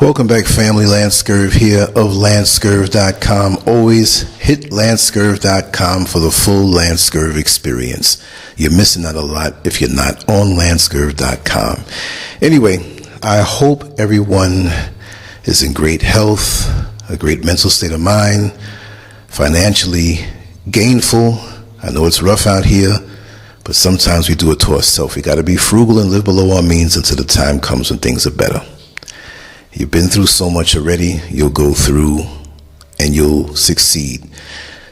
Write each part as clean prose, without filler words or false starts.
Welcome back, family. Lancescurv here of Lancescurv.com. Always hit Lancescurv.com for the full Lancescurv experience. You're missing out a lot if you're not on Lancescurv.com. Anyway, I hope everyone is in great health, a great mental state of mind, financially gainful. I know it's rough out here, but sometimes we do it to ourselves. We got to be frugal and live below our means until the time comes when things are better. You've been through so much already. You'll go through and you'll succeed.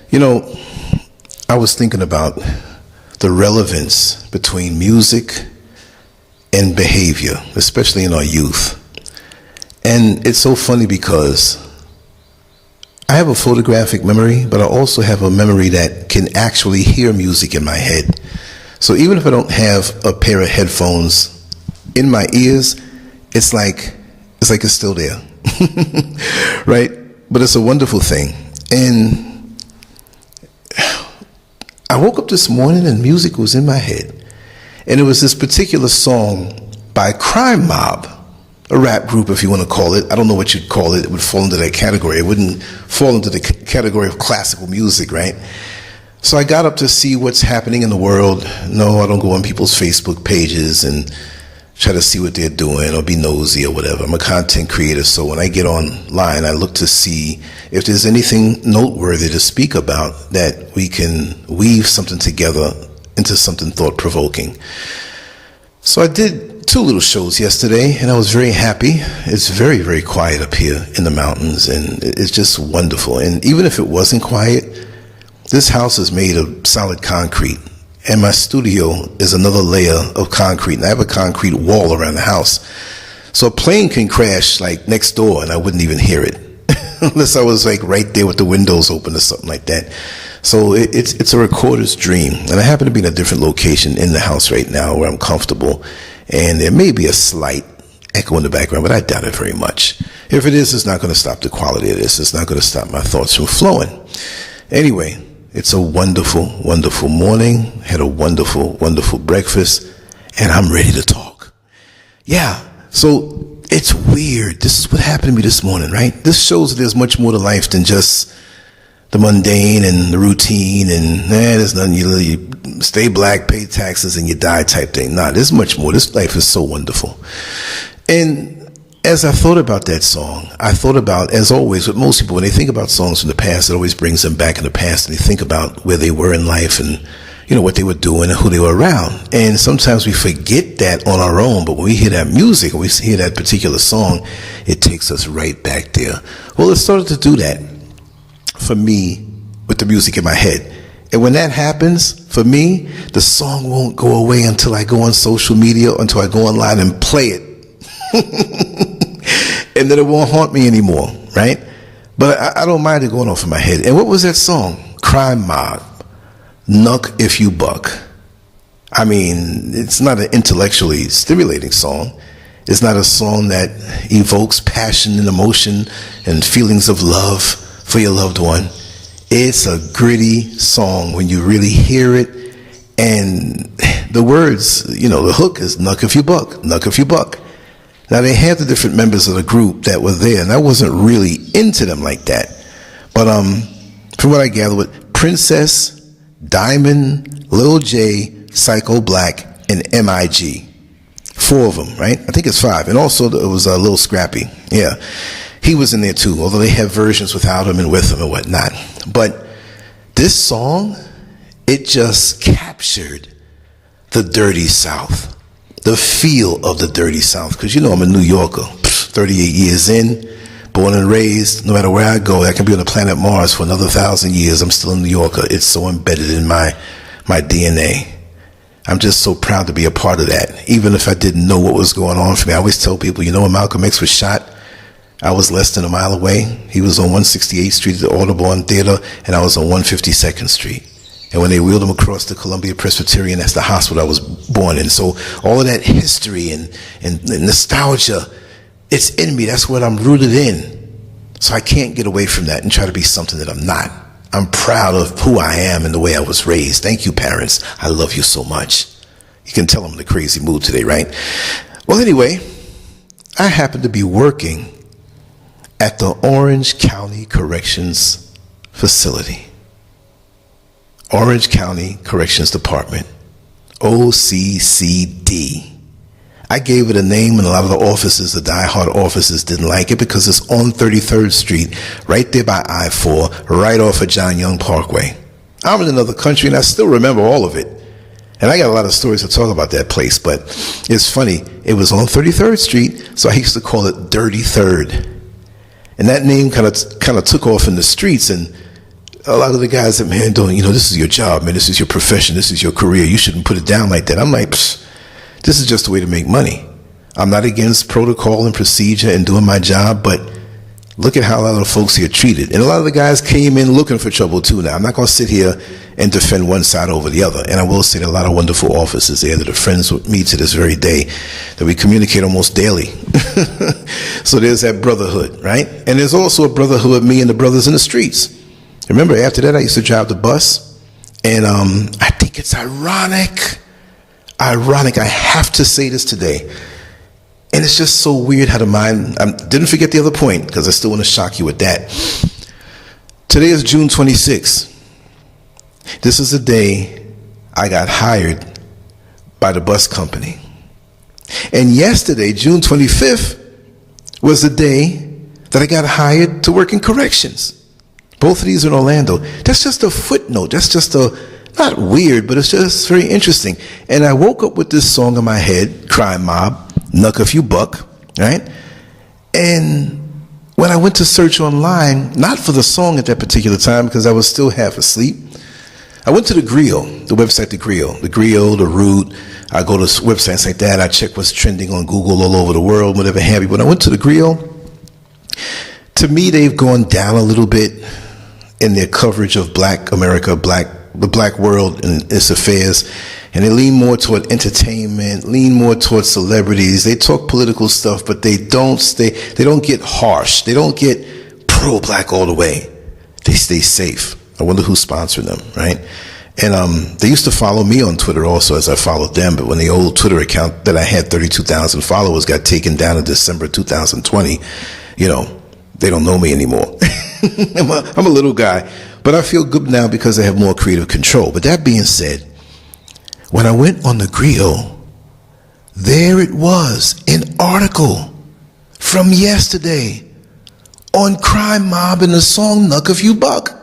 You know, I was thinking about the relevance between music and behavior, especially in our youth. And it's so funny because I have a photographic memory, but I also have a memory that can actually hear music in my head. So even if I don't have a pair of headphones in my ears, it's like it's still there, right? But it's a wonderful thing. And I woke up this morning and music was in my head. And it was this particular song by Crime Mob, a rap group, if you want to call it. I don't know what you'd call it. It would fall into that category. It wouldn't fall into the category of classical music, right? So I got up to see what's happening in the world. No, I don't go on people's Facebook pages and try to see what they're doing or be nosy or whatever. I'm a content creator, so when I get online, I look to see if there's anything noteworthy to speak about that we can weave something together into something thought-provoking. So I did 2 little shows yesterday, and I was very happy. It's very, very quiet up here in the mountains, and it's just wonderful. And even if it wasn't quiet, this house is made of solid concrete. And my studio is another layer of concrete. And I have a concrete wall around the house. So a plane can crash like next door and I wouldn't even hear it. Unless I was like right there with the windows open or something like that. So it's a recorder's dream. And I happen to be in a different location in the house right now where I'm comfortable. And there may be a slight echo in the background, but I doubt it very much. If it is, it's not going to stop the quality of this. It's not going to stop my thoughts from flowing. Anyway, it's a wonderful, wonderful morning. Had a wonderful, wonderful breakfast, and I'm ready to talk. Yeah, so it's weird. This is what happened to me this morning, right? This shows that there's much more to life than just the mundane and the routine and there's nothing. You stay black, pay taxes, and you die type thing. Nah, there's much more. This life is so wonderful. And as I thought about that song, I thought about, as always, with most people, when they think about songs from the past, it always brings them back in the past, and they think about where they were in life and, you know, what they were doing and who they were around. And sometimes we forget that on our own, but when we hear that music, when we hear that particular song, it takes us right back there. Well, it started to do that for me with the music in my head. And when that happens, for me, the song won't go away until I go on social media, until I go online and play it. And then it won't haunt me anymore, right? But I don't mind it going off in my head. And what was that song? Crime Mob, Nuck If You Buck. I mean, it's not an intellectually stimulating song. It's not a song that evokes passion and emotion and feelings of love for your loved one. It's a gritty song when you really hear it. And the words, you know, the hook is Nuck If You Buck, Nuck If You Buck. Now, they had the different members of the group that were there, and I wasn't really into them like that. But from what I gather, with Princess, Diamond, Lil J, Psycho Black, and MIG. 4 of them, right? I think it's 5. And also, it was a Lil Scrappy. Yeah, he was in there too, although they have versions without him and with him and whatnot. But this song, it just captured the dirty South. The feel of the dirty South, because you know I'm a New Yorker, 38 years in, born and raised. No matter where I go, I can be on the planet Mars for another 1,000 years. I'm still a New Yorker. It's so embedded in my DNA. I'm just so proud to be a part of that, even if I didn't know what was going on for me. I always tell people, you know, when Malcolm X was shot, I was less than a mile away. He was on 168th Street at the Audubon Theater, and I was on 152nd Street. And when they wheeled him across the Columbia Presbyterian, that's the hospital I was born in. So all of that history and nostalgia, it's in me. That's what I'm rooted in. So I can't get away from that and try to be something that I'm not. I'm proud of who I am and the way I was raised. Thank you, parents. I love you so much. You can tell I'm in a crazy mood today, right? Well, anyway, I happened to be working at the Orange County Corrections Facility. Orange County Corrections Department, OCCD. I gave it a name, and a lot of the officers, the diehard officers, didn't like it because it's on 33rd Street, right there by I-4, right off of John Young Parkway. I'm in another country, and I still remember all of it. And I got a lot of stories to talk about that place, but it's funny. It was on 33rd Street, so I used to call it Dirty Third. And that name kind of took off in the streets, and a lot of the guys said, man, this is your job, man. This is your profession. This is your career. You shouldn't put it down like that. I'm like, this is just a way to make money. I'm not against protocol and procedure and doing my job, but look at how a lot of the folks here are treated. And a lot of the guys came in looking for trouble too. Now, I'm not going to sit here and defend one side over the other. And I will say there are a lot of wonderful officers there that are friends with me to this very day, that we communicate almost daily. So there's that brotherhood, right? And there's also a brotherhood with me and the brothers in the streets. Remember, after that, I used to drive the bus. And I think it's ironic, I have to say this today. And it's just so weird how the mind, didn't forget the other point, because I still want to shock you with that. Today is June 26th. This is the day I got hired by the bus company. And yesterday, June 25th, was the day that I got hired to work in corrections. Both of these are in Orlando. That's just a footnote. That's just not weird, but it's just very interesting. And I woke up with this song in my head, Crime Mob, Knuck If You Buck, right? And when I went to search online, not for the song at that particular time, because I was still half asleep, I went to the Griot, the website The Griot, the Root. I go to websites like that. I check what's trending on Google all over the world, whatever have you. When I went to the Griot, to me, they've gone down a little bit in their coverage of Black America, the Black world and its affairs. And they lean more toward entertainment, lean more toward celebrities. They talk political stuff, but they don't get harsh. They don't get pro-Black all the way. They stay safe. I wonder who's sponsoring them, right? And they used to follow me on Twitter also as I followed them, but when the old Twitter account that I had 32,000 followers got taken down in December 2020, they don't know me anymore. I'm a little guy, but I feel good now because I have more creative control. But that being said, when I went on the Griot, there it was, an article from yesterday on Crime Mob and the song Knuck If You Buck.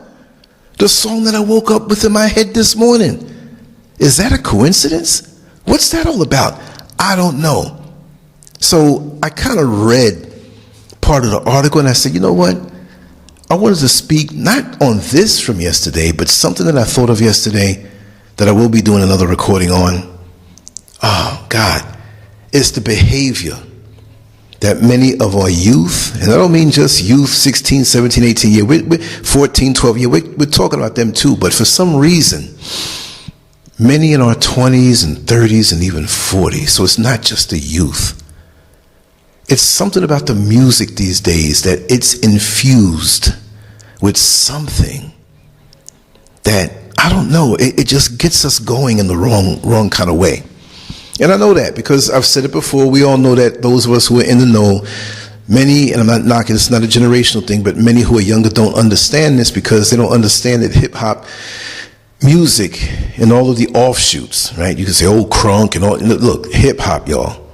The song that I woke up with in my head this morning. Is that a coincidence? What's that all about? I don't know. So I kind of read part of the article and I said, you know what? I wanted to speak not on this from yesterday, but something that I thought of yesterday that I will be doing another recording on. Oh, God. It's the behavior that many of our youth, and I don't mean just youth, 16, 17, 18 years, we're 14, 12 years, we're talking about them too, but for some reason, many in our 20s and 30s and even 40s, so it's not just the youth. It's something about the music these days that it's infused with something that, I don't know, it just gets us going in the wrong kind of way. And I know that because I've said it before. We all know that those of us who are in the know, many, and I'm not knocking, it's not a generational thing, but many who are younger don't understand this because they don't understand that hip-hop music and all of the offshoots, right? You can say, crunk and all. Look, hip-hop, y'all.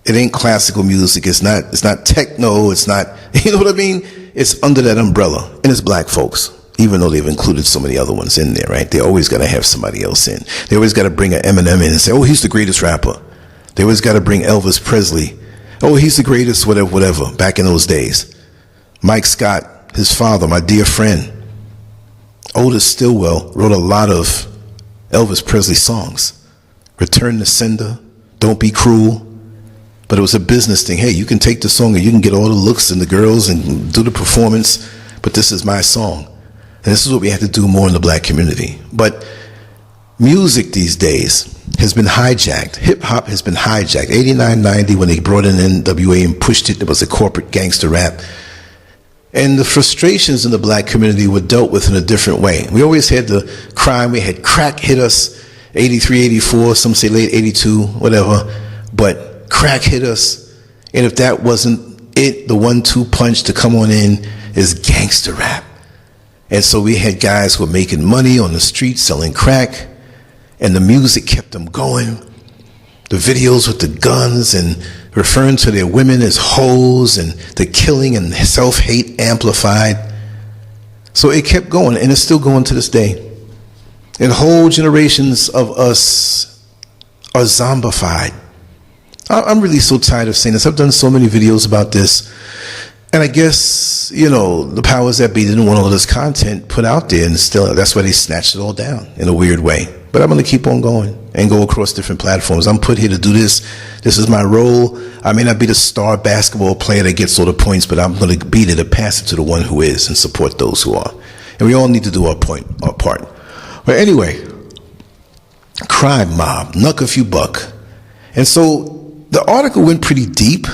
It ain't classical music. It's not techno. It's not, you know what I mean? It's under that umbrella. And it's Black folks. Even though they've included so many other ones in there, right? They always got to have somebody else in. They always got to bring an Eminem in and say, he's the greatest rapper. They always got to bring Elvis Presley. He's the greatest, whatever, back in those days. Mike Scott, his father, my dear friend, Otis Stillwell, wrote a lot of Elvis Presley songs. Return to Sender, Don't Be Cruel. But it was a business thing. Hey, you can take the song and you can get all the looks and the girls and do the performance, but this is my song. And this is what we have to do more in the Black community. But music these days has been hijacked. Hip-hop has been hijacked. 89, 90, when they brought in NWA and pushed it, there was a corporate gangster rap. And the frustrations in the Black community were dealt with in a different way. We always had the crime. We had crack hit us, 83, 84, some say late 82, whatever. But crack hit us. And if that wasn't the 1-2 punch to come on in is gangster rap. And so we had guys who were making money on the street selling crack, and the music kept them going. The videos with the guns and referring to their women as hoes, and the killing and self-hate amplified. So it kept going, and it's still going to this day. And whole generations of us are zombified. I'm really so tired of saying this. I've done so many videos about this. And I guess, the powers that be didn't want all this content put out there, and still, that's why they snatched it all down in a weird way. But I'm going to keep on going and go across different platforms. I'm put here to do this. This is my role. I may not be the star basketball player that gets all the points, but I'm going to be there to pass it to the one who is and support those who are. And we all need to do our part. But anyway, crime mob, knuck if you buck. And so the article went pretty deep.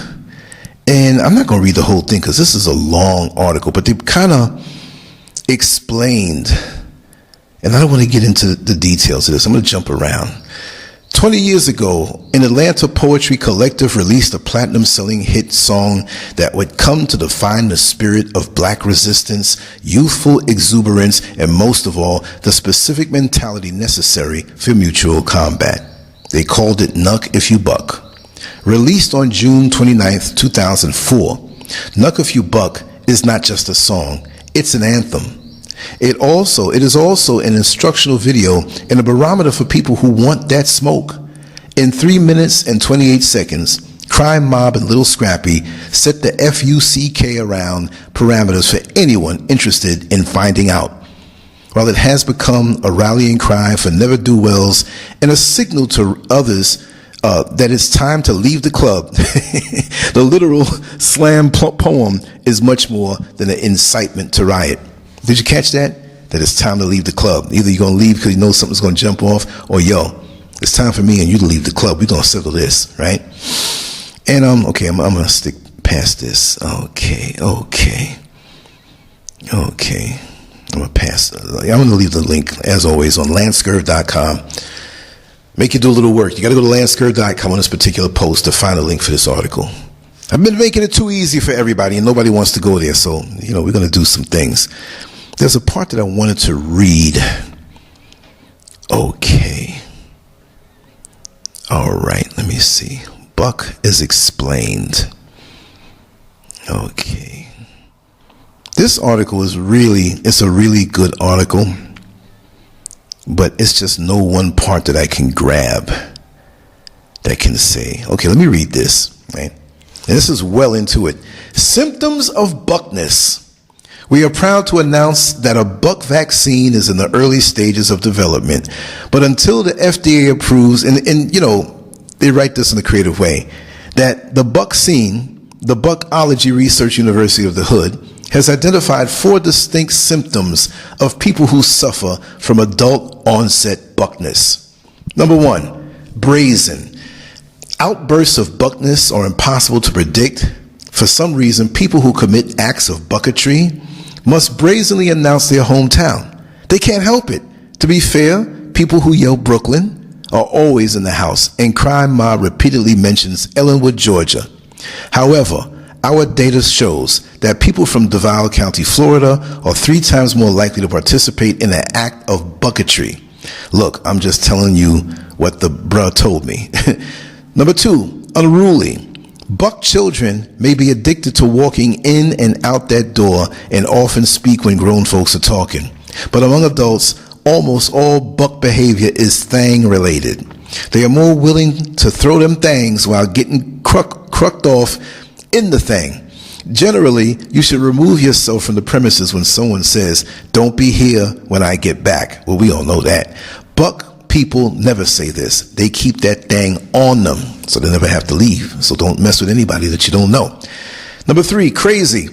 And I'm not going to read the whole thing because this is a long article, but they kind of explained, and I don't want to get into the details of this. I'm going to jump around. 20 years ago, an Atlanta poetry collective released a platinum-selling hit song that would come to define the spirit of black resistance, youthful exuberance, and most of all, the specific mentality necessary for mutual combat. They called it Knuck If You Buck. Released on June 29th, 2004, Knuck If You Buck is not just a song, it's an anthem. It is also an instructional video and a barometer for people who want that smoke. In 3 minutes and 28 seconds, Crime Mob and Little Scrappy set the FUCK around parameters for anyone interested in finding out. While it has become a rallying cry for never-do-wells and a signal to others that it's time to leave the club, the literal slam poem is much more than an incitement to riot. Did you catch that? That it's time to leave the club. Either you're going to leave because you know something's going to jump off, or it's time for me and you to leave the club. We're going to settle this, right? And okay, I'm going to stick past this. Okay. I'm going to pass. I'm going to leave the link, as always, on Lancescurv.com. Make you do a little work. You got to go to Lancescurv.com on this particular post to find a link for this article. I've been making it too easy for everybody, and nobody wants to go there. So, we're going to do some things. There's a part that I wanted to read. Okay. All right. Let me see. Buck is explained. Okay. This article it's a really good article. But it's just no one part that I can grab that can say, okay, let me read this, right? And this is well into it. Symptoms of buckness. We are proud to announce that a buck vaccine is in the early stages of development. But until the FDA approves, and they write this in a creative way, that the Buckology Research University of the Hood has identified 4 distinct symptoms of people who suffer from adult onset buckness. Number 1, brazen. Outbursts of buckness are impossible to predict. For some reason, people who commit acts of bucketry must brazenly announce their hometown. They can't help it. To be fair, people who yell Brooklyn are always in the house, and Crime Mob repeatedly mentions Ellenwood, Georgia. However, our data shows that people from Duval County, Florida are 3 times more likely to participate in an act of bucketry. Look, I'm just telling you what the bruh told me. Number 2, unruly. Buck children may be addicted to walking in and out that door and often speak when grown folks are talking. But among adults, almost all buck behavior is thang related. They are more willing to throw them thangs while getting crucked off in the thing. Generally, you should remove yourself from the premises when someone says, "Don't be here when I get back." Well, we all know that. Buck people never say this. They keep that thing on them, so they never have to leave. So don't mess with anybody that you don't know. Number 3, crazy.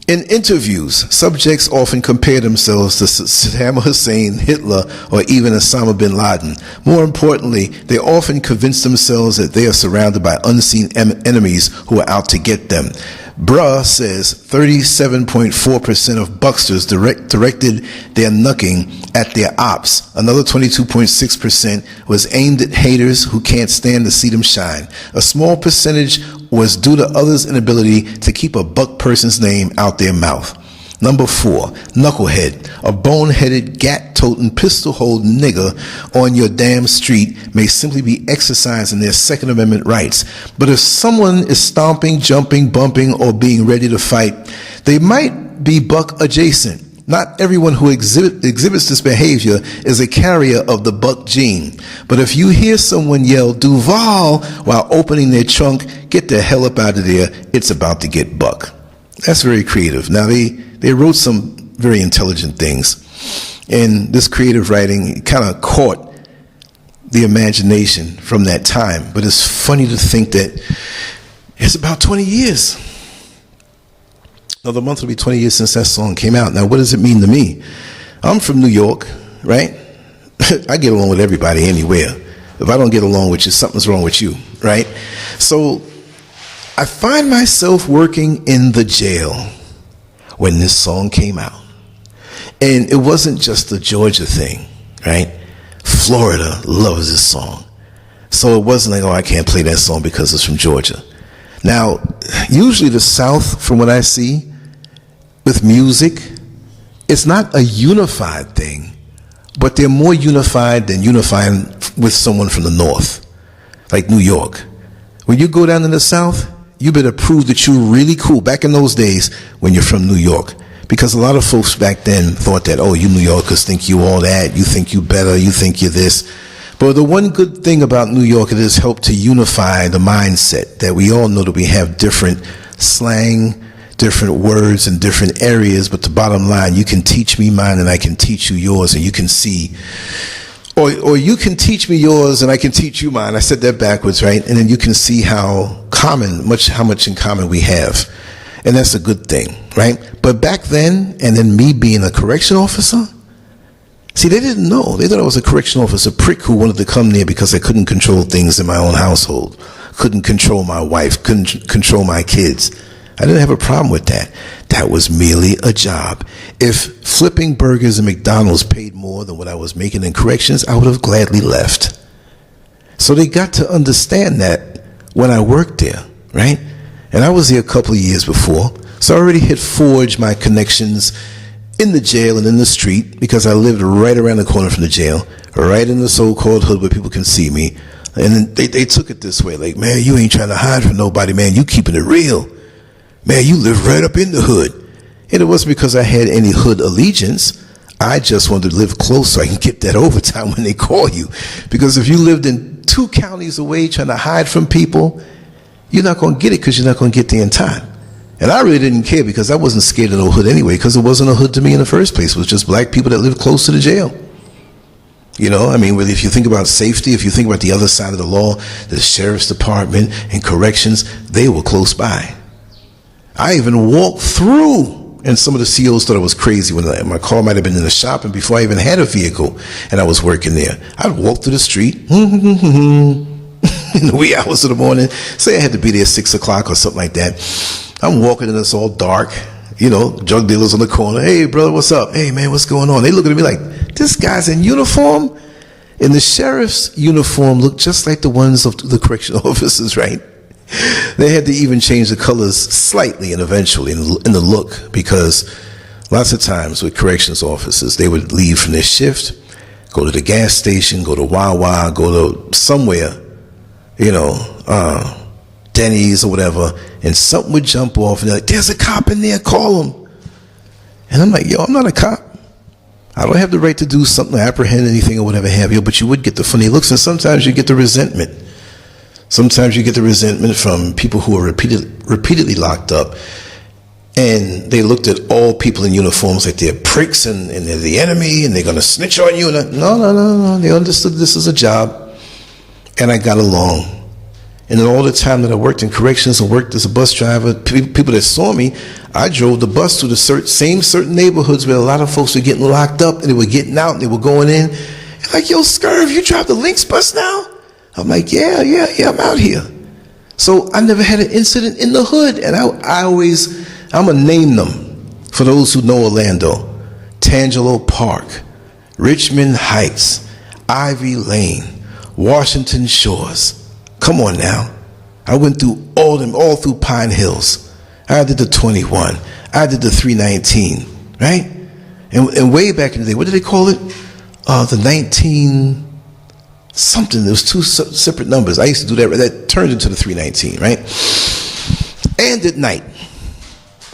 In interviews, subjects often compare themselves to Saddam Hussein, Hitler, or even Osama bin Laden. More importantly, they often convince themselves that they are surrounded by unseen enemies who are out to get them. Bruh says 37.4% of bucksters directed their knucking at their ops. Another 22.6% was aimed at haters who can't stand to see them shine. A small percentage was due to others' inability to keep a buck person's name out their mouth. Number 4, knucklehead, a boneheaded, gat-toting, pistol-holding nigger on your damn street may simply be exercising their Second Amendment rights. But if someone is stomping, jumping, bumping, or being ready to fight, they might be buck adjacent. Not everyone who exhibits this behavior is a carrier of the buck gene. But if you hear someone yell Duval while opening their trunk, get the hell up out of there, it's about to get buck. That's very creative. Now, they wrote some very intelligent things. And this creative writing kind of caught the imagination from that time. But it's funny to think that it's about 20 years. Another month will be 20 years since that song came out. Now, what does it mean to me? I'm from New York, right? I get along with everybody anywhere. If I don't get along with you, something's wrong with you, right? So I find myself working in the jail when this song came out. And it wasn't just a Georgia thing, right? Florida loves this song. So it wasn't like, oh, I can't play that song because it's from Georgia. Now, usually the South, from what I see, with music, it's not a unified thing, but they're more unified than unifying with someone from the North, like New York. When you go down to the South, you better prove that you're really cool. Back in those days when you're from New York, because a lot of folks back then thought that, oh, you New Yorkers think you all that, you think you better, you think you're this. But the one good thing about New York, it has helped to unify the mindset that we all know that we have different slang, different words in different areas, but the bottom line, you can teach me mine and I can teach you yours, and you can see, or you can teach me yours and I can teach you mine. I said that backwards, right? And then you can see how much in common we have. And that's a good thing, right? But back then, and then me being a correction officer, see, they didn't know. They thought I was a correction officer prick who wanted to come there because I couldn't control things in my own household, couldn't control my wife, couldn't control my kids. I didn't have a problem with that. That was merely a job. If flipping burgers at McDonald's paid more than what I was making in corrections, I would have gladly left. So they got to understand that when I worked there, right? And I was there a couple of years before, so I already had forged my connections in the jail and in the street, because I lived right around the corner from the jail, right in the so-called hood where people can see me. And they took it this way, like, man, you ain't trying to hide from nobody, man. You keeping it real. Man, you live right up in the hood. And it wasn't because I had any hood allegiance. I just wanted to live close so I can get that overtime when they call you. Because if you lived in 2 counties away trying to hide from people, you're not going to get it because you're not going to get there in time. And I really didn't care, because I wasn't scared of no hood anyway, because it wasn't a hood to me in the first place. It was just black people that lived close to the jail. You know, I mean, if you think about safety, if you think about the other side of the law, the sheriff's department and corrections, they were close by. I even walked through, and some of the COs thought I was crazy when my car might have been in the shop, and before I even had a vehicle and I was working there, I'd walk through the street in the wee hours of the morning. Say I had to be there 6 o'clock or something like that. I'm walking and it's all dark, you know, drug dealers on the corner. Hey, brother, what's up? Hey, man, what's going on? They looking at me like, this guy's in uniform? And the sheriff's uniform looked just like the ones of the correctional officers, right? They had to even change the colors slightly and eventually in the look, because lots of times with corrections officers, they would leave from their shift, go to the gas station, go to Wawa, go to somewhere, you know, Denny's or whatever, and something would jump off and they're like, there's a cop in there, call him. And I'm like, yo, I'm not a cop. I don't have the right to do something, apprehend anything or whatever have you, but you would get the funny looks, and sometimes you get the resentment. Sometimes you get the resentment from people who are repeatedly locked up, and they looked at all people in uniforms like they're pricks and they're the enemy and they're going to snitch on you. And no. They understood this is a job, and I got along. And then all the time that I worked in corrections and worked as a bus driver, people that saw me, I drove the bus to the certain neighborhoods where a lot of folks were getting locked up, and they were getting out and they were going in. And like, yo, Scurv, you drive the Lynx bus now? I'm like, yeah, I'm out here. So I never had an incident in the hood, and I'm going to name them for those who know Orlando. Tangelo Park, Richmond Heights, Ivy Lane, Washington Shores. Come on now. I went through all them, all through Pine Hills. I did the 21. I did the 319, right? And way back in the day, what did they call it? The 19 something. There was two separate numbers. I used to do that. That turned into the 319, right? And at night.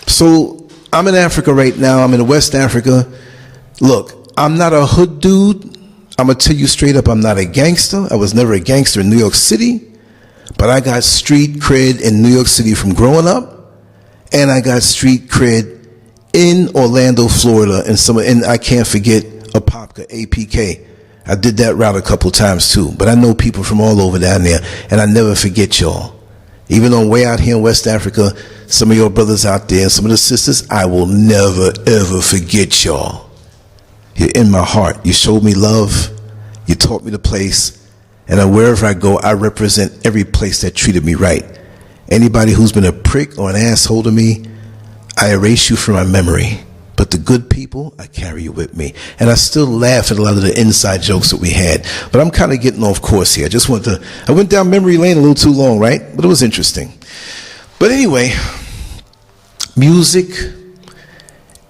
So I'm in Africa right now. I'm in West Africa. Look, I'm not a hood dude. I'm going to tell you straight up, I'm not a gangster. I was never a gangster in New York City. But I got street cred in New York City from growing up. And I got street cred in Orlando, Florida. And I can't forget Apopka, APK. I did that route a couple times too. But I know people from all over down there. And I never forget y'all. Even though way out here in West Africa, some of your brothers out there and some of the sisters, I will never, ever forget y'all. You're in my heart. You showed me love. You taught me the place. And wherever I go, I represent every place that treated me right. Anybody who's been a prick or an asshole to me, I erase you from my memory. But the good people, I carry you with me. And I still laugh at a lot of the inside jokes that we had. But I'm kind of getting off course here. I went down memory lane a little too long, right? But it was interesting. But anyway, music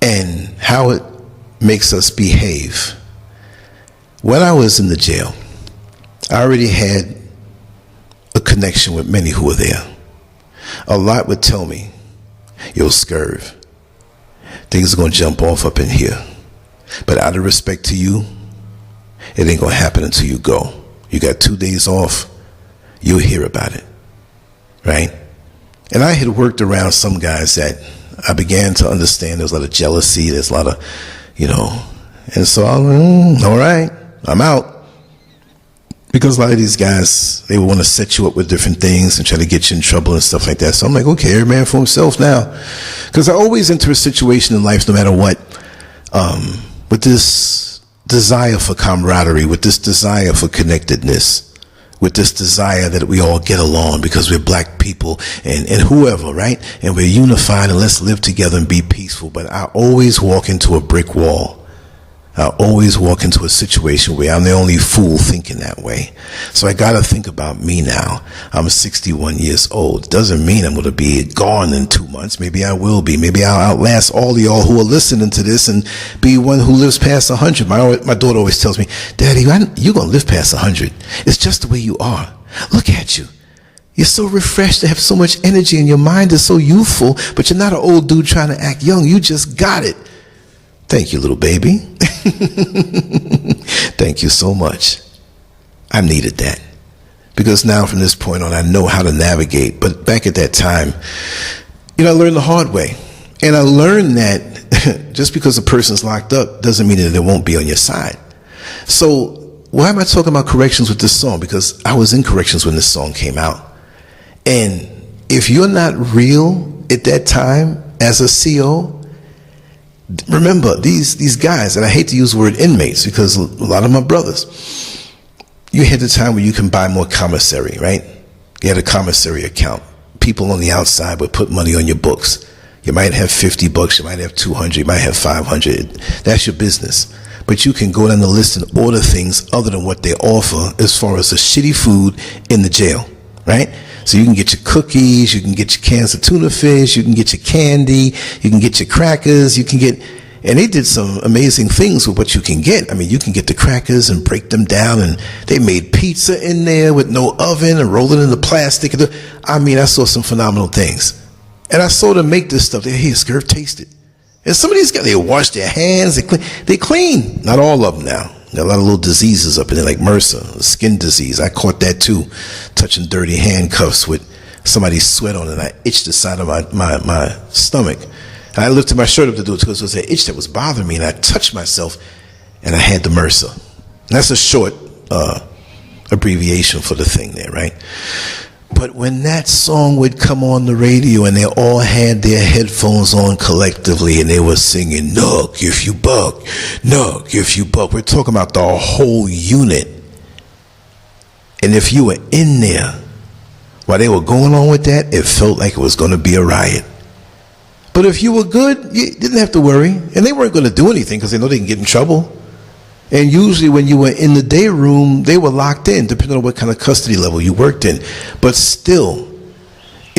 and how it makes us behave. When I was in the jail, I already had a connection with many who were there. A lot would tell me, yo, Scurv, things are going to jump off up in here. But out of respect to you, it ain't going to happen until you go. You got 2 days off, you'll hear about it, right? And I had worked around some guys that I began to understand there's a lot of jealousy, there's a lot of, and so I'm all right, I'm out. Because a lot of these guys, they want to set you up with different things and try to get you in trouble and stuff like that. So I'm like, okay, every man for himself now. Because I always enter a situation in life, no matter what, with this desire for camaraderie, with this desire for connectedness, with this desire that we all get along because we're black people and whoever, right? And we're unified and let's live together and be peaceful. But I always walk into a brick wall. I always walk into a situation where I'm the only fool thinking that way. So I got to think about me now. I'm 61 years old. Doesn't mean I'm going to be gone in 2 months. Maybe I will be. Maybe I'll outlast all of y'all who are listening to this and be one who lives past 100. My daughter always tells me, Daddy, you're going to live past 100. It's just the way you are. Look at you. You're so refreshed to have so much energy and your mind is so youthful, but you're not an old dude trying to act young. You just got it. Thank you, little baby. Thank you so much. I needed that. Because now from this point on, I know how to navigate. But back at that time, I learned the hard way. And I learned that just because a person's locked up doesn't mean that they won't be on your side. So why am I talking about corrections with this song? Because I was in corrections when this song came out. And if you're not real at that time as a CO, remember, these guys, and I hate to use the word inmates because a lot of my brothers, you had the time where you can buy more commissary, right? You had a commissary account. People on the outside would put money on your books. You might have $50, you might have 200, you might have 500. That's your business. But you can go down the list and order things other than what they offer as far as the shitty food in the jail, right? So you can get your cookies, you can get your cans of tuna fish, you can get your candy, you can get your crackers, and they did some amazing things with what you can get. I mean, you can get the crackers and break them down, and they made pizza in there with no oven and roll it in the plastic. I mean, I saw some phenomenal things. And I saw them make this stuff. Hey, Scurv, taste it. And some of these guys, they wash their hands, they clean. Not all of them now. Got a lot of little diseases up in there, like MRSA, skin disease. I caught that too, touching dirty handcuffs with somebody's sweat on it. And I itched the side of my stomach. And I lifted my shirt up to do it because it was an itch that was bothering me. And I touched myself and I had the MRSA. And that's a short abbreviation for the thing there, right? But when that song would come on the radio and they all had their headphones on collectively and they were singing, "Knock if you buck, knock if you buck." We're talking about the whole unit. And if you were in there while they were going on with that, it felt like it was going to be a riot. But if you were good, you didn't have to worry. And they weren't going to do anything because they know they can get in trouble. And usually when you were in the day room, they were locked in, depending on what kind of custody level you worked in. But still,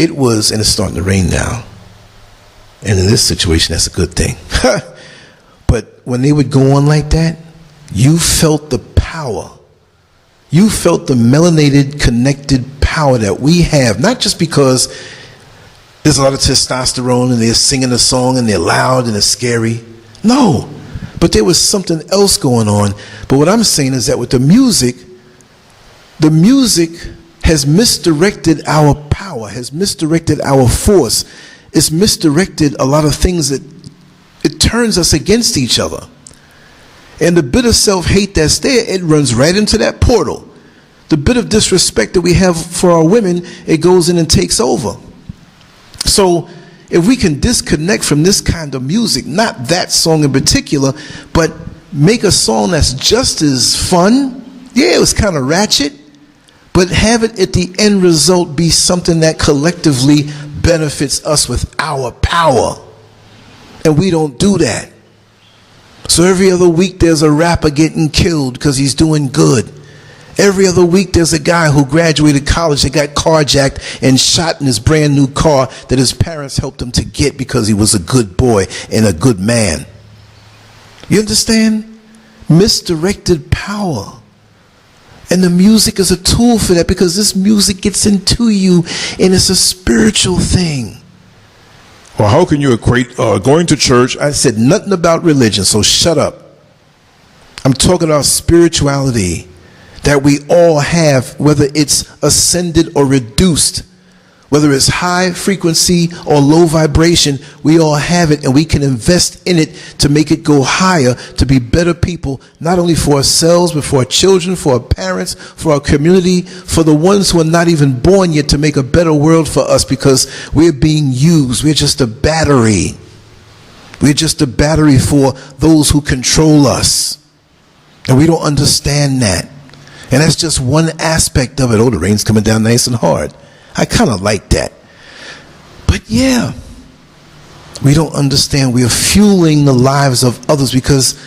It was, and it's starting to rain now. And in this situation, that's a good thing. But when they would go on like that, you felt the power. You felt the melanated, connected power that we have, not just because there's a lot of testosterone and they're singing a song and they're loud and it's scary. No, but there was something else going on. But what I'm saying is that with the music has misdirected our power, has misdirected our force. It's misdirected a lot of things that it turns us against each other. And the bit of self-hate that's there, it runs right into that portal. The bit of disrespect that we have for our women, it goes in and takes over. So if we can disconnect from this kind of music, not that song in particular, but make a song that's just as fun, yeah, it was kind of ratchet, but have it at the end result be something that collectively benefits us with our power. And we don't do that. So every other week there's a rapper getting killed because he's doing good. Every other week there's a guy who graduated college that got carjacked and shot in his brand new car that his parents helped him to get because he was a good boy and a good man. You understand? Misdirected power. And the music is a tool for that, because this music gets into you and it's a spiritual thing. Well, how can you equate going to church? I said nothing about religion, so shut up. I'm talking about spirituality that we all have, whether it's ascended or reduced, whether it's high frequency or low vibration, we all have it, and we can invest in it to make it go higher, to be better people, not only for ourselves, but for our children, for our parents, for our community, for the ones who are not even born yet, to make a better world for us, because we're being used. We're just a battery. We're just a battery for those who control us. And we don't understand that. And that's just one aspect of it. Oh, the rain's coming down nice and hard. I kind of like that. But yeah, we don't understand. We are fueling the lives of others because,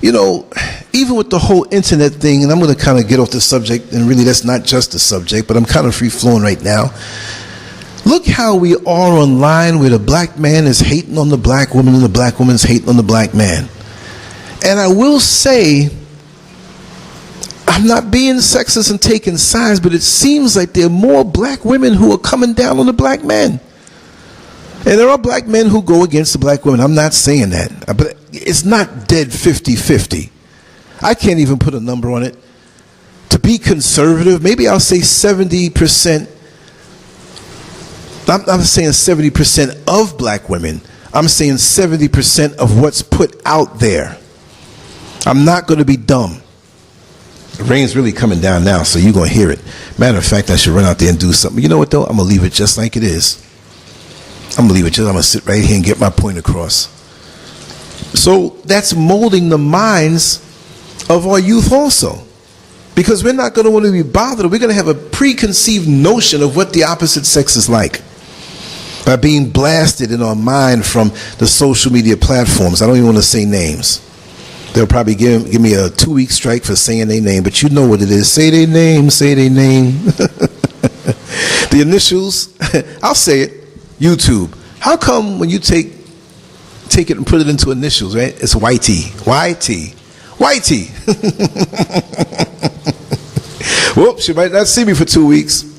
you know, even with the whole internet thing, and I'm going to kind of get off the subject, and really that's not just the subject, but I'm kind of free-flowing right now. Look how we are online, where the black man is hating on the black woman and the black woman's hating on the black man. And I will say, I'm not being sexist and taking sides, but it seems like there are more black women who are coming down on the black men. And there are black men who go against the black women. I'm not saying that. But it's not dead 50-50. I can't even put a number on it. To be conservative, maybe I'll say 70%. I'm saying 70% of black women. I'm saying 70% of what's put out there. I'm not going to be dumb. The rain's really coming down now, so you're going to hear it. Matter of fact, I should run out there and do something. You know what, though? I'm going to leave it just like it is. I'm going to leave it just, I'm going to sit right here and get my point across. So that's molding the minds of our youth also. Because we're not going to want to be bothered. We're going to have a preconceived notion of what the opposite sex is like by being blasted in our mind from the social media platforms. I don't even want to say names. They'll probably give me a 2-week strike for saying their name, but you know what it is. Say their name, say their name. The initials, I'll say it, YouTube. How come when you take it and put it into initials, right? It's YT. YT. Whoops, you might not see me for 2 weeks.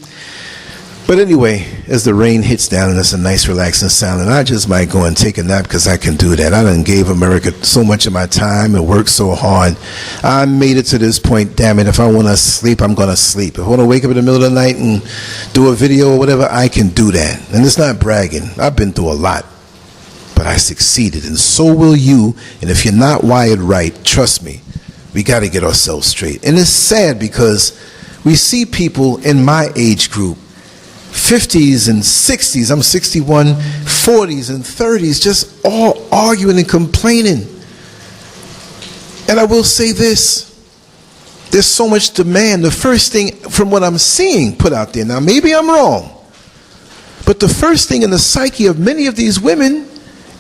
But anyway, as the rain hits down and it's a nice relaxing sound, and I just might go and take a nap because I can do that. I done gave America so much of my time and worked so hard. I made it to this point. Damn it, if I want to sleep, I'm going to sleep. If I want to wake up in the middle of the night and do a video or whatever, I can do that. And it's not bragging. I've been through a lot. But I succeeded, and so will you. And if you're not wired right, trust me, we got to get ourselves straight. And it's sad because we see people in my age group, 50s and 60s, I'm 61, 40s and 30s, just all arguing and complaining. And I will say this, there's so much demand. The first thing from what I'm seeing put out there, now maybe I'm wrong, but the first thing in the psyche of many of these women,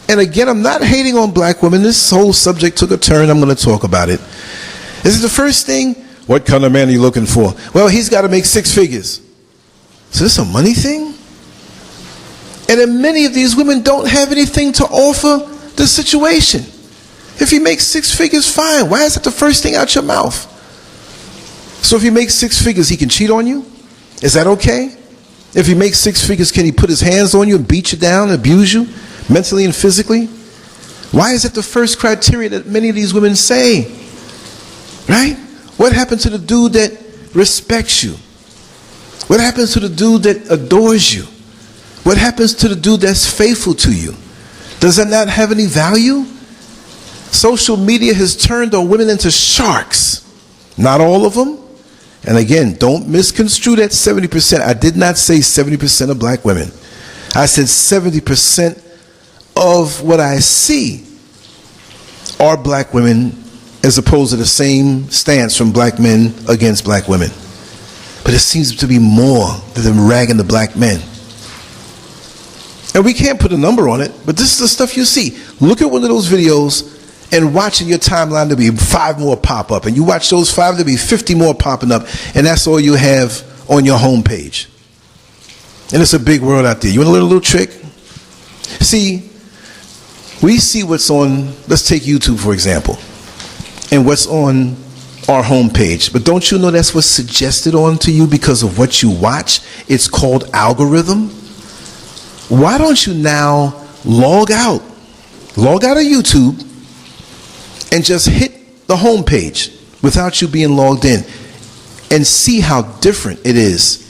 and again, I'm not hating on black women, this whole subject took a turn, I'm going to talk about it. This is the first thing, what kind of man are you looking for? Well, he's got to make 6 figures. So this is a money thing? And then many of these women don't have anything to offer the situation. If he makes 6 figures, fine. Why is that the first thing out your mouth? So if he makes 6 figures, he can cheat on you? Is that okay? If he makes 6 figures, can he put his hands on you and beat you down, abuse you, mentally and physically? Why is that the first criteria that many of these women say? Right? What happened to the dude that respects you? What happens to the dude that adores you? What happens to the dude that's faithful to you? Does that not have any value? Social media has turned our women into sharks. Not all of them. And again, don't misconstrue that 70%. I did not say 70% of black women. I said 70% of what I see are black women, as opposed to the same stance from black men against black women. But it seems to be more than them ragging the black men. And we can't put a number on it, but this is the stuff you see. Look at one of those videos and watching your timeline, there'll be 5 more pop up. And you watch those 5, there'll be 50 more popping up. And that's all you have on your home page. And it's a big world out there. You want a little trick? See, we see what's on, let's take YouTube for example, and what's on our home page. But don't you know that's what's suggested on to you because of what you watch? It's called algorithm. Why don't you now log out of YouTube and just hit the home page without you being logged in and see how different it is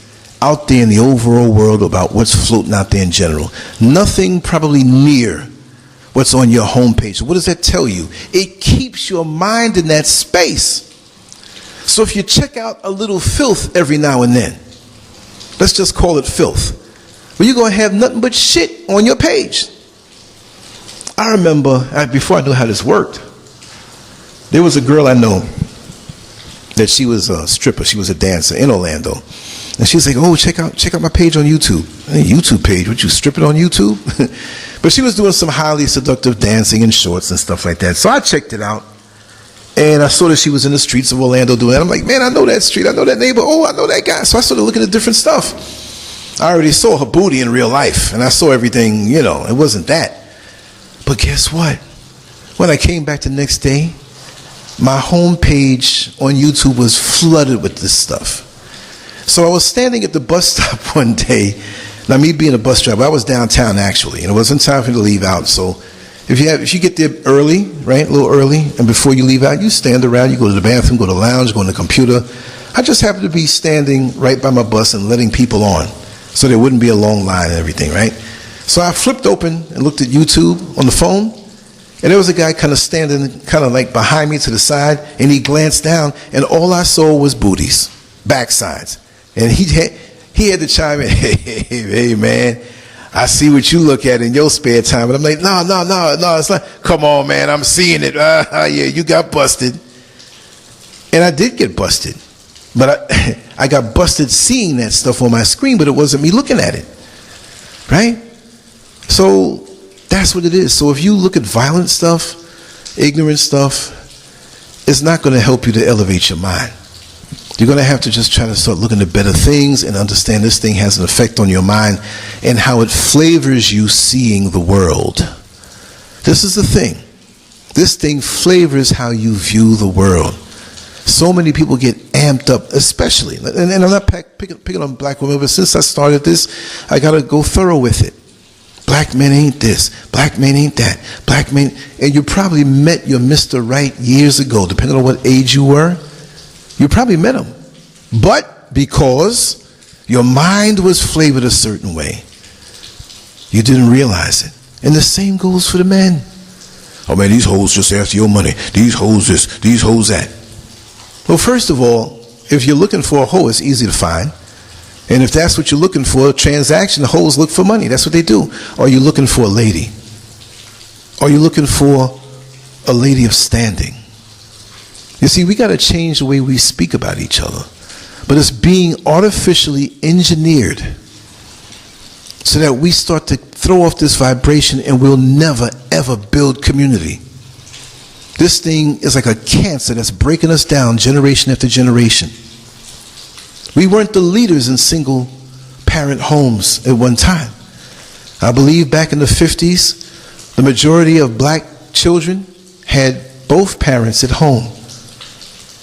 out there in the overall world about what's floating out there in general. Nothing probably near what's on your home page. What does that tell you? It keeps your mind in that space. So if you check out a little filth every now and then, let's just call it filth, well, you're going to have nothing but shit on your page. I remember, before I knew how this worked, there was a girl I know that she was a stripper. She was a dancer in Orlando. And she was like, oh, check out my page on YouTube. Hey, YouTube page? What, you stripping on YouTube? But she was doing some highly seductive dancing in shorts and stuff like that. So I checked it out. And I saw that she was in the streets of Orlando doing that. I'm like, man, I know that street. I know that neighbor. Oh, I know that guy. So I started looking at different stuff. I already saw her booty in real life. And I saw everything, you know, it wasn't that. But guess what? When I came back the next day, my home page on YouTube was flooded with this stuff. So I was standing at the bus stop one day. Now, me being a bus driver, I was downtown actually, and it wasn't time for me to leave out. So if you get there early, right, a little early, and before you leave out, you stand around, you go to the bathroom, go to the lounge, go on the computer. I just happened to be standing right by my bus and letting people on, so there wouldn't be a long line and everything, right? So I flipped open and looked at YouTube on the phone, and there was a guy kind of standing kind of like behind me to the side, and he glanced down, and all I saw was booties, backsides. And he had to chime in, hey man, I see what you look at in your spare time. And I'm like, no, it's not. Come on, man, I'm seeing it. Yeah, you got busted. And I did get busted. But I got busted seeing that stuff on my screen, but it wasn't me looking at it. Right? So that's what it is. So if you look at violent stuff, ignorant stuff, it's not going to help you to elevate your mind. You're going to have to just try to start looking at better things and understand this thing has an effect on your mind and how it flavors you seeing the world. This is the thing. This thing flavors how you view the world. So many people get amped up, especially, and I'm not picking on black women, but since I started this, I got to go thorough with it. Black men ain't this, black men ain't that, black men, and you probably met your Mr. Right years ago, depending on what age you were. You probably met him. But because your mind was flavored a certain way, you didn't realize it. And the same goes for the men. Oh man, these hoes just after your money. These hoes this, these hoes that. Well, first of all, if you're looking for a hoe, it's easy to find. And if that's what you're looking for, a transaction, the hoes look for money. That's what they do. Are you looking for a lady? Are you looking for a lady of standing? You see, we got to change the way we speak about each other. But it's being artificially engineered so that we start to throw off this vibration and we'll never, ever build community. This thing is like a cancer that's breaking us down generation after generation. We weren't the leaders in single parent homes at one time. I believe back in the 50s, the majority of black children had both parents at home.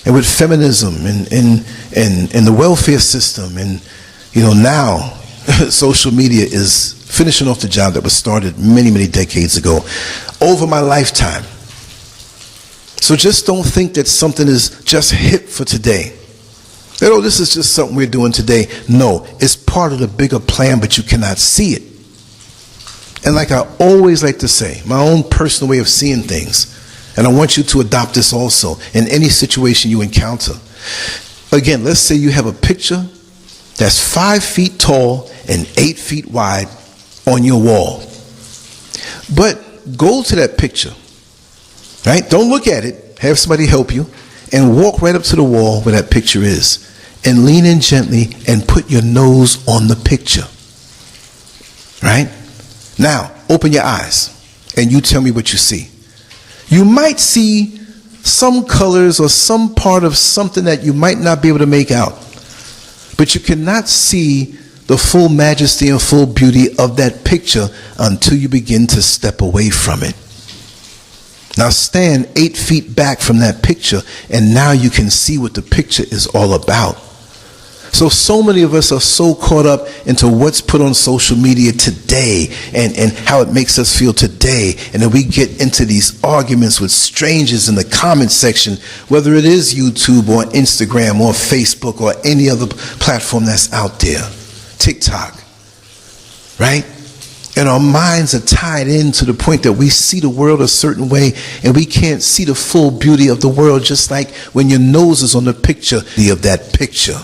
And with feminism and the welfare system, and now social media is finishing off the job that was started many, many decades ago, over my lifetime. So just don't think that something is just hip for today. That, this is just something we're doing today. No, it's part of the bigger plan, but you cannot see it. And like I always like to say, my own personal way of seeing things, and I want you to adopt this also in any situation you encounter. Again, let's say you have a picture that's 5 feet tall and 8 feet wide on your wall. But go to that picture, right? Don't look at it. Have somebody help you and walk right up to the wall where that picture is and lean in gently and put your nose on the picture, right? Now, open your eyes and you tell me what you see. You might see some colors or some part of something that you might not be able to make out, but you cannot see the full majesty and full beauty of that picture until you begin to step away from it. Now stand 8 feet back from that picture, and now you can see what the picture is all about. So many of us are so caught up into what's put on social media today and how it makes us feel today. And then we get into these arguments with strangers in the comment section, whether it is YouTube or Instagram or Facebook or any other platform that's out there, TikTok, right? And our minds are tied in to the point that we see the world a certain way and we can't see the full beauty of the world, just like when your nose is on the picture of that picture.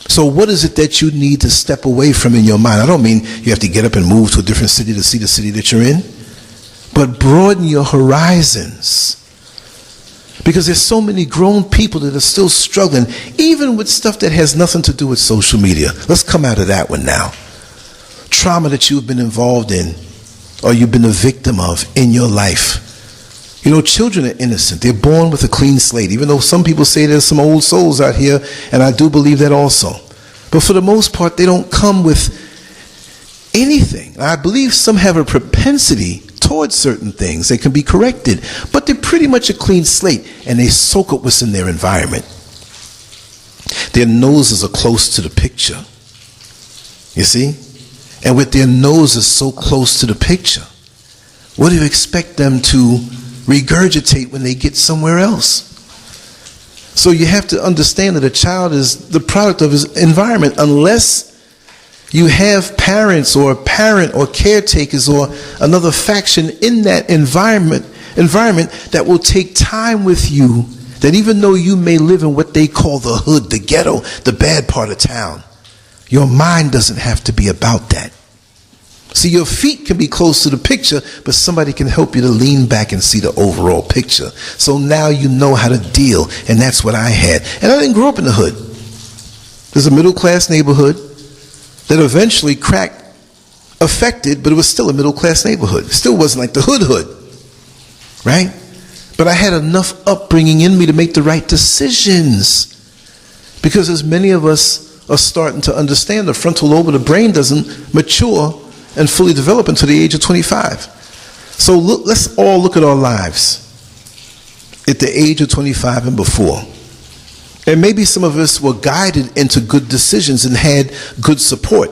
So what is it that you need to step away from in your mind? I don't mean you have to get up and move to a different city to see the city that you're in, but broaden your horizons. Because there's so many grown people that are still struggling, even with stuff that has nothing to do with social media. Let's come out of that one now. Trauma that you've been involved in or you've been a victim of in your life. Children are innocent. They're born with a clean slate, even though some people say there's some old souls out here, and I do believe that also. But for the most part, they don't come with anything. I believe some have a propensity towards certain things. They can be corrected, but they're pretty much a clean slate, and they soak up what's in their environment. Their noses are close to the picture. You see? And with their noses so close to the picture, what do you expect them to regurgitate when they get somewhere else? So you have to understand that a child is the product of his environment, unless you have parents or a parent or caretakers or another faction in that environment that will take time with you, that even though you may live in what they call the hood, the ghetto, the bad part of town, your mind doesn't have to be about that. See, your feet can be close to the picture, but somebody can help you to lean back and see the overall picture. So now you know how to deal, and that's what I had. And I didn't grow up in the hood. There's a middle-class neighborhood that eventually crack affected, but it was still a middle-class neighborhood. It still wasn't like the hood, right? But I had enough upbringing in me to make the right decisions. Because as many of us are starting to understand, the frontal lobe of the brain doesn't mature and fully develop until the age of 25. So let's all look at our lives at the age of 25 and before. And maybe some of us were guided into good decisions and had good support.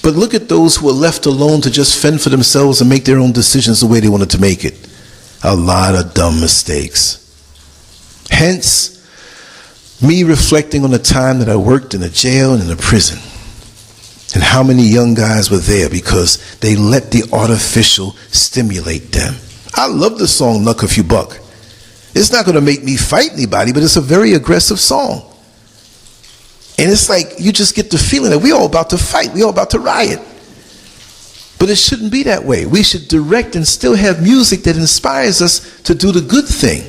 But look at those who were left alone to just fend for themselves and make their own decisions the way they wanted to make it. A lot of dumb mistakes. Hence, me reflecting on the time that I worked in a jail and in a prison. And how many young guys were there because they let the artificial stimulate them. I love the song Luck If You Buck. It's not going to make me fight anybody, but it's a very aggressive song. And it's like you just get the feeling that we're all about to fight, we're all about to riot. But it shouldn't be that way. We should direct and still have music that inspires us to do the good thing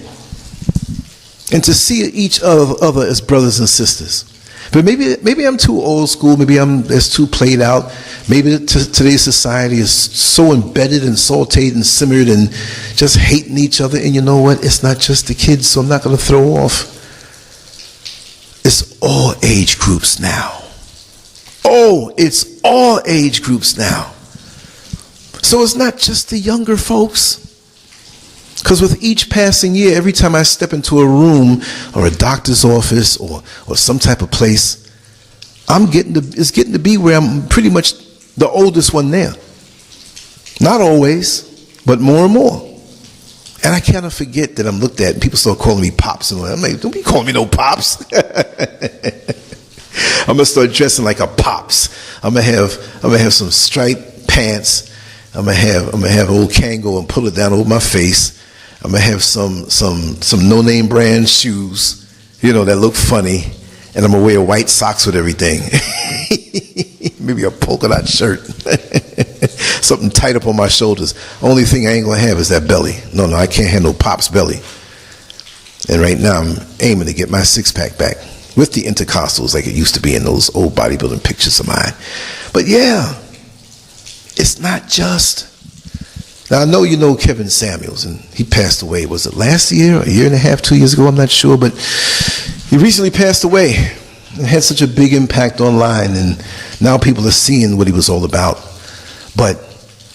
and to see each other as brothers and sisters. But maybe I'm too old school, maybe it's too played out. Maybe today's society is so embedded and sauteed and simmered and just hating each other. And you know what? It's not just the kids, so I'm not going to throw off. It's all age groups now. Oh, it's all age groups now. So it's not just the younger folks. Because with each passing year, every time I step into a room or a doctor's office or some type of place, it's getting to be where I'm pretty much the oldest one there. Not always, but more and more. And I kind of forget that I'm looked at and people start calling me pops. And I'm like, don't be calling me no pops. I'm gonna start dressing like a pops. I'm gonna have some striped pants. I'm gonna have old Kango and pull it down over my face. I'm gonna have some no-name brand shoes, that look funny, and I'm gonna wear white socks with everything. Maybe a polka dot shirt, something tight up on my shoulders. Only thing I ain't gonna have is that belly. No, I can't have no pop's belly. And right now I'm aiming to get my six-pack back with the intercostals like it used to be in those old bodybuilding pictures of mine. But yeah, it's not just. Now, I know you know Kevin Samuels, and he passed away. Was it last year, a year and a half, 2 years ago? I'm not sure, but he recently passed away. It had such a big impact online, and now people are seeing what he was all about. But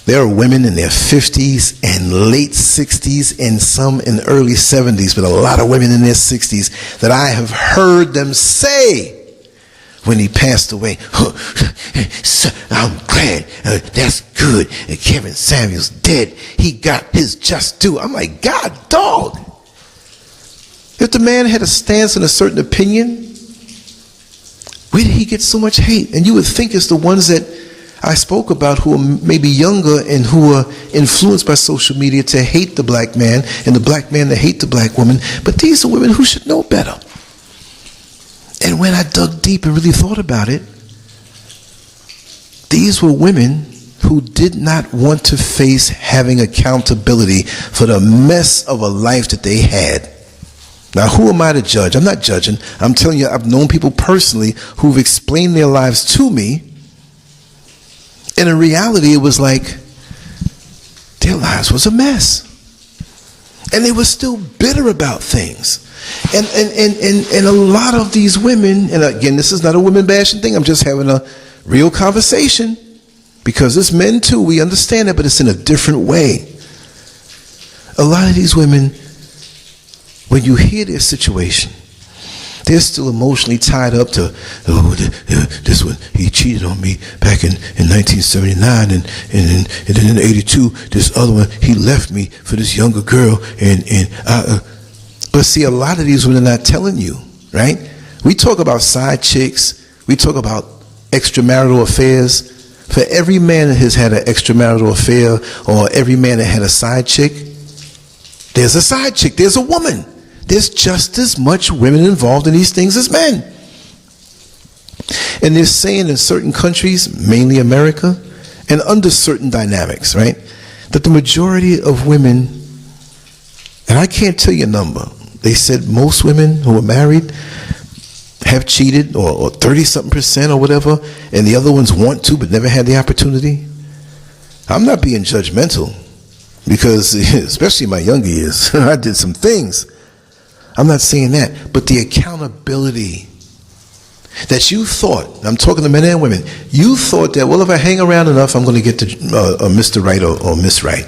there are women in their 50s and late 60s and some in early 70s, but a lot of women in their 60s that I have heard them say when he passed away, so I'm glad, that's good, Kevin Samuels dead, he got his just due. I'm like, God, dog. If the man had a stance and a certain opinion, where did he get so much hate? And you would think it's the ones that I spoke about who are maybe younger and who are influenced by social media to hate the black man and the black man to hate the black woman. But these are women who should know better. And when I dug deep and really thought about it, these were women who did not want to face having accountability for the mess of a life that they had. Now, who am I to judge? I'm not judging. I'm telling you, I've known people personally who've explained their lives to me. And in reality, it was like their lives was a mess. And they were still bitter about things. And a lot of these women, and again, this is not a women bashing thing, I'm just having a real conversation, because it's men too, we understand that, but it's in a different way. A lot of these women, when you hear their situation, they're still emotionally tied up to, this one, he cheated on me back in 1979, and then in 82, this other one, he left me for this younger girl, but see, a lot of these women are not telling you, right? We talk about side chicks, we talk about extramarital affairs. For every man that has had an extramarital affair, or every man that had a side chick, there's a side chick, there's a woman. There's just as much women involved in these things as men. And they're saying in certain countries, mainly America, and under certain dynamics, right, that the majority of women, and I can't tell you a number, they said most women who are married have cheated, or 30-something% or whatever, and the other ones want to but never had the opportunity. I'm not being judgmental, because especially in my younger years, I did some things. I'm not saying that, but the accountability that you thought, I'm talking to men and women, you thought that, well, if I hang around enough, I'm going to get to Mr. Right or Miss Right.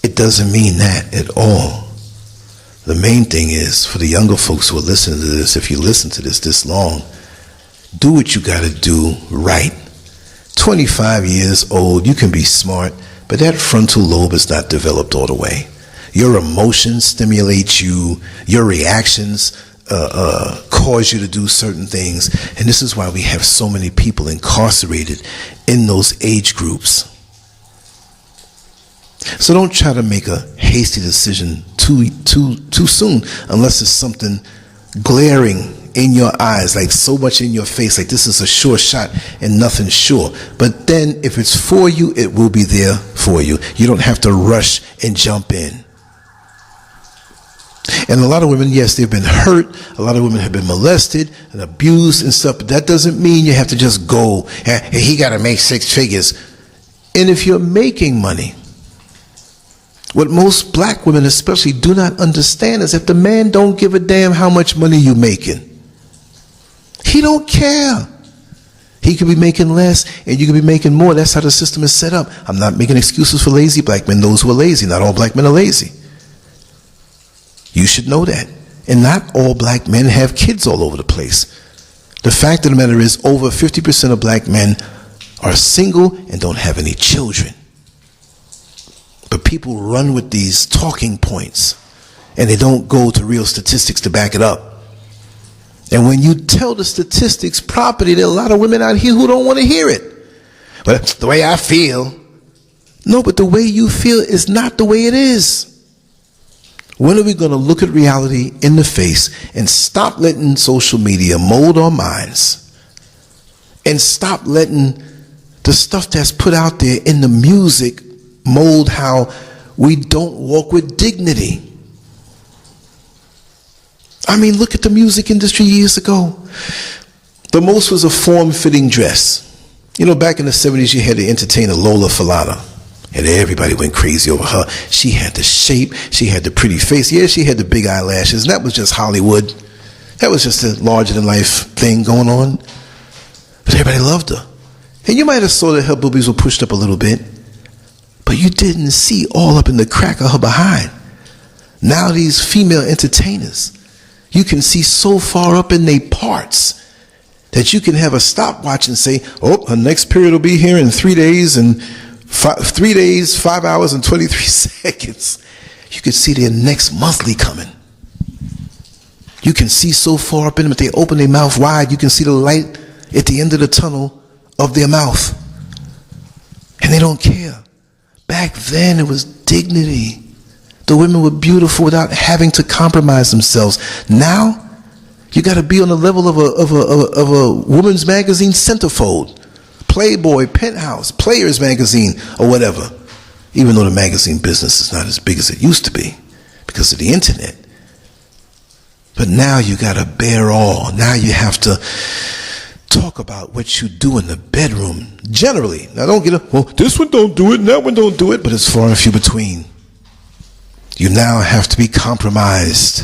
It doesn't mean that at all. The main thing is, for the younger folks who are listening to this, if you listen to this long, do what you got to do right. 25 years old, you can be smart, but that frontal lobe is not developed all the way. Your emotions stimulate you, your reactions cause you to do certain things, and this is why we have so many people incarcerated in those age groups. So don't try to make a hasty decision too soon, unless it's something glaring in your eyes, like so much in your face, like this is a sure shot and nothing's sure. But then if it's for you, it will be there for you. You don't have to rush and jump in. And a lot of women, yes, they've been hurt. A lot of women have been molested and abused and stuff, but that doesn't mean you have to just go, hey, he got to make 6 figures. And if you're making money, what most black women especially do not understand is if the man don't give a damn how much money you making, he don't care. He could be making less and you could be making more. That's how the system is set up. I'm not making excuses for lazy black men. Those who are lazy, not all black men are lazy. You should know that. And not all black men have kids all over the place. The fact of the matter is over 50% of black men are single and don't have any children. But people run with these talking points and they don't go to real statistics to back it up. And when you tell the statistics properly, there are a lot of women out here who don't want to hear it. But the way I feel. No, but the way you feel is not the way it is. When are we going to look at reality in the face and stop letting social media mold our minds? And stop letting the stuff that's put out there in the music mold how we don't walk with dignity. I mean, look at the music industry years ago. The most was a form-fitting dress. You know, back in the 70s, you had the entertainer Lola Falana. And everybody went crazy over her. She had the shape. She had the pretty face. Yeah, she had the big eyelashes. And that was just Hollywood. That was just a larger-than-life thing going on. But everybody loved her. And you might have saw that her boobies were pushed up a little bit. But you didn't see all up in the crack of her behind. Now these female entertainers, you can see so far up in their parts that you can have a stopwatch and say, oh, her next period will be here in 3 days and 3 days, 5 hours and 23 seconds. You can see their next monthly coming. You can see so far up in them, if they open their mouth wide, you can see the light at the end of the tunnel of their mouth. And they don't care. Back then it was dignity. The women were beautiful without having to compromise themselves. Now, you got to be on the level of a woman's magazine centerfold, Playboy, Penthouse, Players magazine, or whatever. Even though the magazine business is not as big as it used to be because of the internet. But now you got to bear all. Now you have to talk about what you do in the bedroom. Generally, now don't get well, this one don't do it, and that one don't do it, but it's far and few between. You now have to be compromised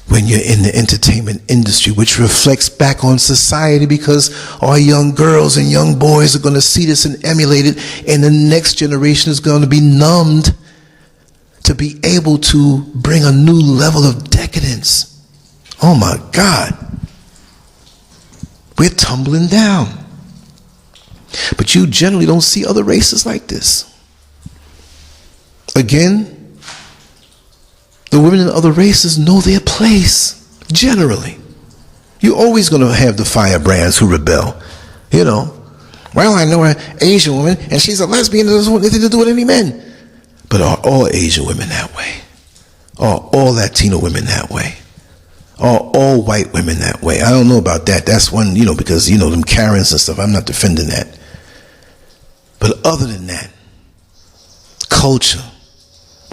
when you're in the entertainment industry, which reflects back on society because our young girls and young boys are going to see this and emulate it, and the next generation is going to be numbed to be able to bring a new level of decadence. Oh my God. We're tumbling down. But you generally don't see other races like this. Again, the women in other races know their place, generally. You're always going to have the firebrands who rebel. You know, well, I know an Asian woman, and she's a lesbian, and doesn't want anything to do with any men. But are all Asian women that way? Are all Latino women that way? Are all white women that way? I don't know about that. That's one, you know, because, you know, them Karens and stuff, I'm not defending that. But other than that, culture,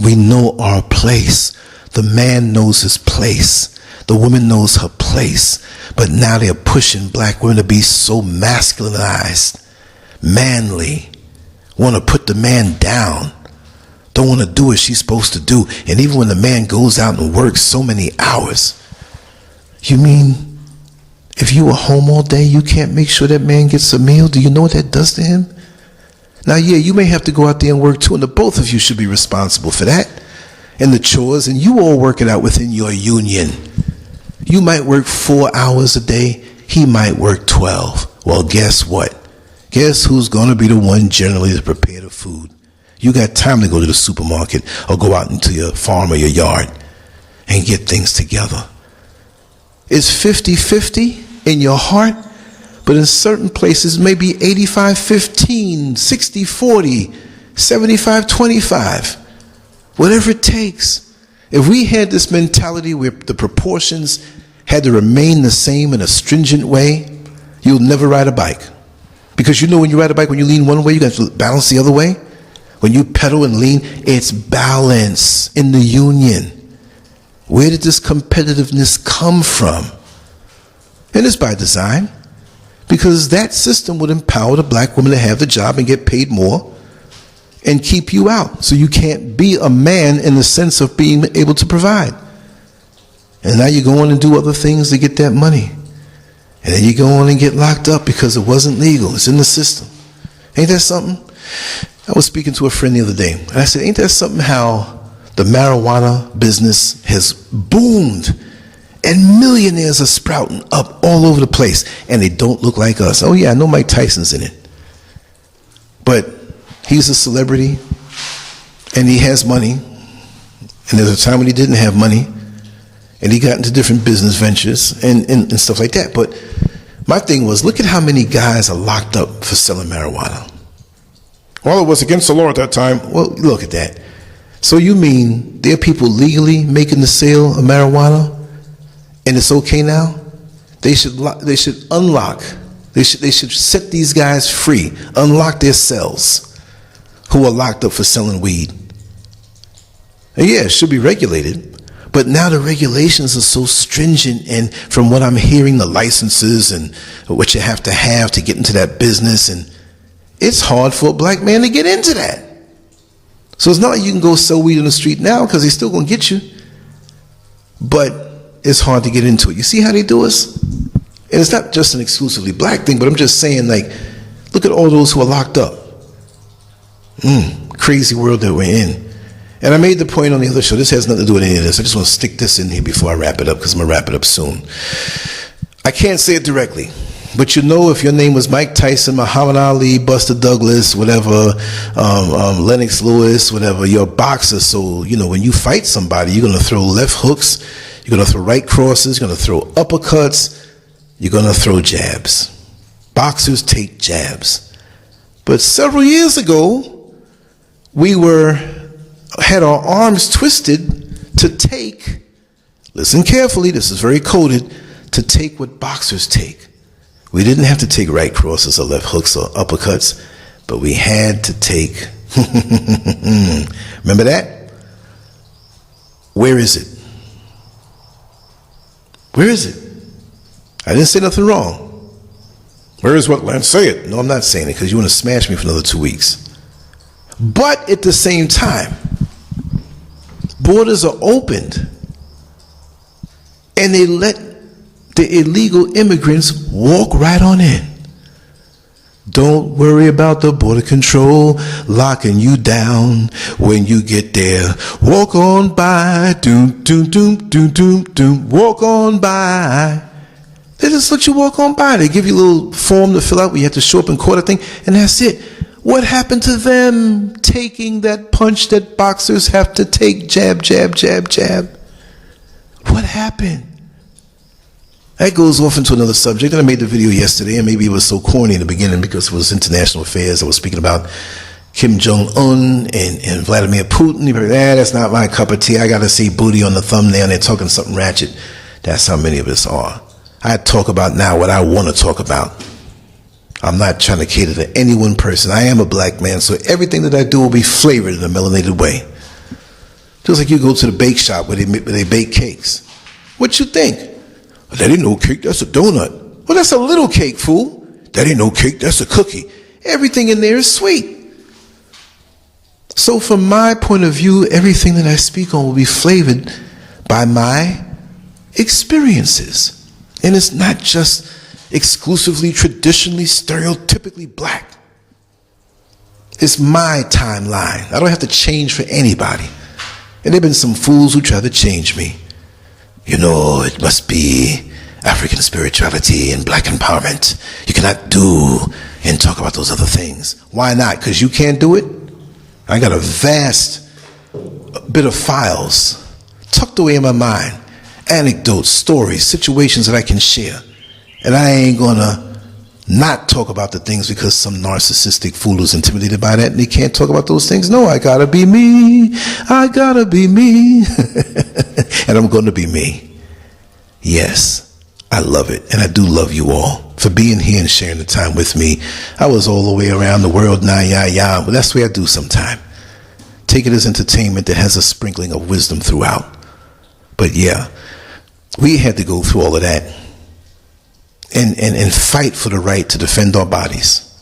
we know our place. The man knows his place. The woman knows her place. But now they're pushing black women to be so masculinized, manly, want to put the man down, don't want to do what she's supposed to do. And even when the man goes out and works so many hours, you mean if you are home all day, you can't make sure that man gets a meal? Do you know what that does to him? Now, yeah, you may have to go out there and work too, and the both of you should be responsible for that. And the chores, and you all work it out within your union. You might work 4 hours a day. He might work 12. Well, guess what? Guess who's going to be the one generally to prepare the food? You got time to go to the supermarket or go out into your farm or your yard and get things together. It's 50-50 in your heart, but in certain places maybe 85-15, 60-40, 75-25. Whatever it takes. If we had this mentality where the proportions had to remain the same in a stringent way, you'll never ride a bike. Because you know when you ride a bike, when you lean one way, you got to balance the other way. When you pedal and lean, it's balance in the union. Where did this competitiveness come from? And it's by design. Because that system would empower the black woman to have the job and get paid more and keep you out. So you can't be a man in the sense of being able to provide. And now you go on and do other things to get that money. And then you go on and get locked up because it wasn't legal. It's in the system. Ain't that something? I was speaking to a friend the other day, and I said, ain't that something how the marijuana business has boomed and millionaires are sprouting up all over the place and they don't look like us? Oh yeah, I know Mike Tyson's in it. But he's a celebrity and he has money. And there's a time when he didn't have money and he got into different business ventures and stuff like that. But my thing was, look at how many guys are locked up for selling marijuana. Well, it was against the law at that time. Well, look at that. So you mean there are people legally making the sale of marijuana and it's okay now? They should unlock. They should set these guys free, unlock their cells who are locked up for selling weed. And yeah, it should be regulated. But now the regulations are so stringent, and from what I'm hearing, the licenses and what you have to get into that business, and it's hard for a black man to get into that. So it's not like you can go sell weed on the street now because they're still going to get you. But it's hard to get into it. You see how they do us? And it's not just an exclusively black thing, but I'm just saying, like, look at all those who are locked up. Crazy world that we're in. And I made the point on the other show, this has nothing to do with any of this. I just want to stick this in here before I wrap it up, because I'm going to wrap it up soon. I can't say it directly, but you know, if your name was Mike Tyson, Muhammad Ali, Buster Douglas, whatever, Lennox Lewis, whatever, you're a boxer. So, you know, when you fight somebody, you're going to throw left hooks, you're going to throw right crosses, you're going to throw uppercuts, you're going to throw jabs. Boxers take jabs. But several years ago, we had our arms twisted to take, listen carefully, this is very coded, to take what boxers take. We didn't have to take right crosses or left hooks or uppercuts, but we had to take, remember that? Where is it? Where is it? I didn't say nothing wrong. Where is what? Lance, say it. No, I'm not saying it because you want to smash me for another 2 weeks. But at the same time, borders are opened and they let the illegal immigrants walk right on in. Don't worry about the border control locking you down when you get there. Walk on by, doom, doom, doom, doom, doom, doom, walk on by. They just let you walk on by. They give you a little form to fill out where you have to show up in court, I think, and that's it. What happened to them taking that punch that boxers have to take? Jab, jab, jab, jab. What happened? That goes off into another subject, and I made the video yesterday, and maybe it was so corny in the beginning because it was international affairs. I was speaking about Kim Jong-un and Vladimir Putin. You're like, that's not my cup of tea. I got to see booty on the thumbnail, and they're talking something ratchet. That's how many of us are. I talk about now what I want to talk about. I'm not trying to cater to any one person. I am a black man, so everything that I do will be flavored in a melanated way. Just like you go to the bake shop where they bake cakes. What you think? That ain't no cake, that's a donut. Well, that's a little cake, fool. That ain't no cake, that's a cookie. Everything in there is sweet. So from my point of view, everything that I speak on will be flavored by my experiences. And it's not just exclusively, traditionally, stereotypically black. It's my timeline. I don't have to change for anybody. And there have been some fools who try to change me. You know, it must be African spirituality and black empowerment. You cannot do and talk about those other things. Why not? Because you can't do it? I got a vast bit of files tucked away in my mind. Anecdotes, stories, situations that I can share. And I ain't gonna not talk about the things because some narcissistic fool is intimidated by that and he can't talk about those things. No, I gotta be me. I gotta be me. And I'm gonna be me. Yes, I love it. And I do love you all for being here and sharing the time with me. I was all the way around the world, but that's the way I do sometime. Take it as entertainment that has a sprinkling of wisdom throughout. But yeah, we had to go through all of that and fight for the right to defend our bodies.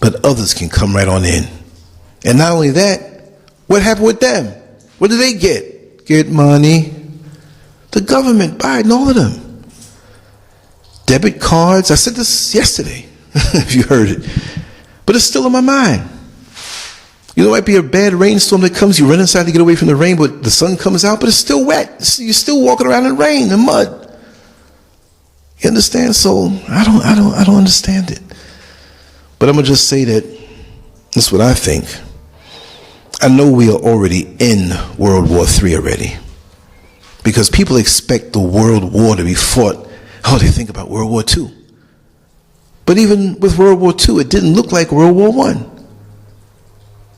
But others can come right on in. And not only that, what happened with them? What did they get? Get money. The government, Biden, all of them. Debit cards. I said this yesterday, if you heard it. But it's still in my mind. You know, it might be a bad rainstorm that comes. You run inside to get away from the rain, but the sun comes out, but it's still wet. You're still walking around in rain and mud. You understand? So I don't understand it. But I'm gonna just say that that's what I think. I know we are already in World War III already, because people expect the world war to be fought. Oh, they think about World War II. But even with World War II, it didn't look like World War I.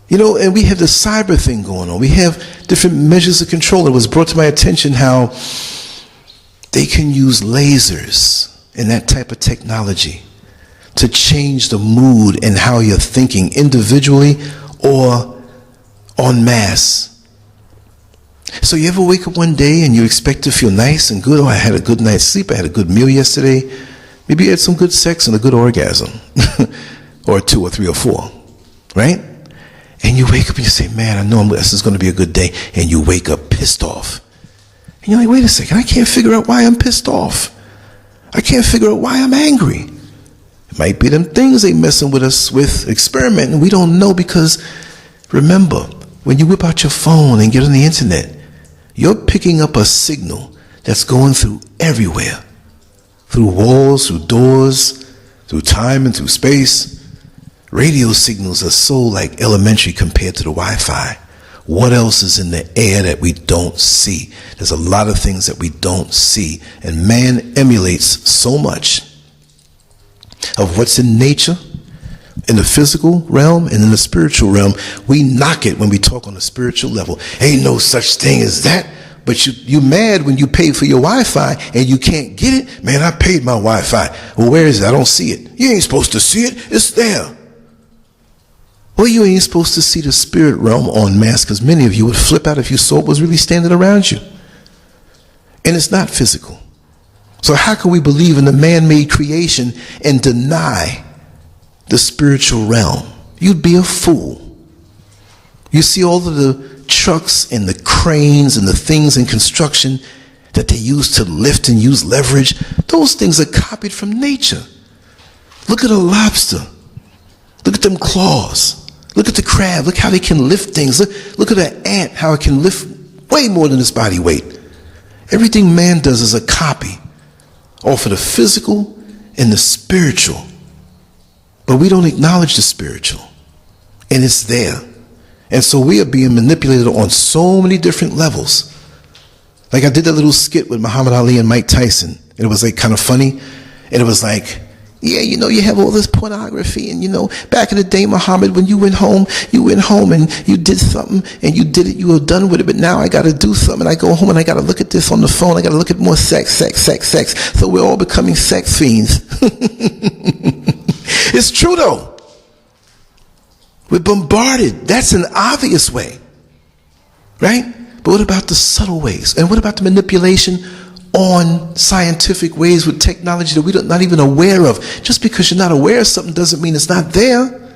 You know, and we have the cyber thing going on. We have different measures of control. It was brought to my attention how they can use lasers and that type of technology to change the mood and how you're thinking individually or en masse. So you ever wake up one day and you expect to feel nice and good? Oh, I had a good night's sleep. I had a good meal yesterday. Maybe you had some good sex and a good orgasm. Or 2 or 3 or 4. Right? And you wake up and you say, man, I know this is going to be a good day. And you wake up pissed off. And you're like, wait a second, I can't figure out why I'm pissed off. I can't figure out why I'm angry. It might be them things they messing with us with, experimenting. We don't know, because remember, when you whip out your phone and get on the internet, you're picking up a signal that's going through everywhere. Through walls, through doors, through time and through space. Radio signals are so like elementary compared to the Wi-Fi. What else is in the air that we don't see? There's a lot of things that we don't see. And man emulates so much of what's in nature, in the physical realm and in the spiritual realm. We knock it when we talk on the spiritual level. Ain't no such thing as that. But you mad when you pay for your Wi-Fi and you can't get it? Man, I paid my Wi-Fi. Well, where is it? I don't see it. You ain't supposed to see it. It's there. Well, you ain't supposed to see the spirit realm en masse, because many of you would flip out if you saw it was really standing around you. And it's not physical. So how can we believe in the man-made creation and deny the spiritual realm? You'd be a fool. You see all of the trucks and the cranes and the things in construction that they use to lift and use leverage. Those things are copied from nature. Look at a lobster. Look at them claws. Look at the crab. Look how they can lift things. Look at an ant, how it can lift way more than its body weight. Everything man does is a copy off of the physical and the spiritual. But we don't acknowledge the spiritual. And it's there. And so we are being manipulated on so many different levels. Like I did that little skit with Muhammad Ali and Mike Tyson. And it was like kind of funny. And it was like, yeah, you know, you have all this pornography, and you know, back in the day, Muhammad, when you went home and you did something and you did it, you were done with it, but now I got to do something. I go home and I got to look at this on the phone. I got to look at more sex. So we're all becoming sex fiends. It's true though. We're bombarded. That's an obvious way, right? But what about the subtle ways? And what about the manipulation on scientific ways with technology that we're not even aware of? Just because you're not aware of something doesn't mean it's not there.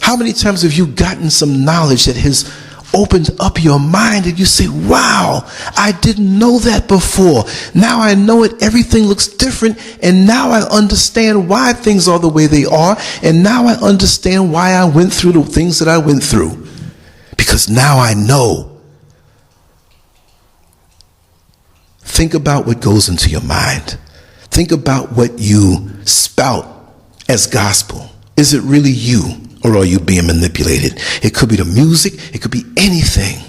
How many times have you gotten some knowledge that has opened up your mind and you say, wow, I didn't know that before. Now I know it. Everything looks different. And now I understand why things are the way they are. And now I understand why I went through the things that I went through. Because now I know. Think about what goes into your mind. Think about what you spout as gospel. Is it really you, or are you being manipulated? It could be the music. It could be anything.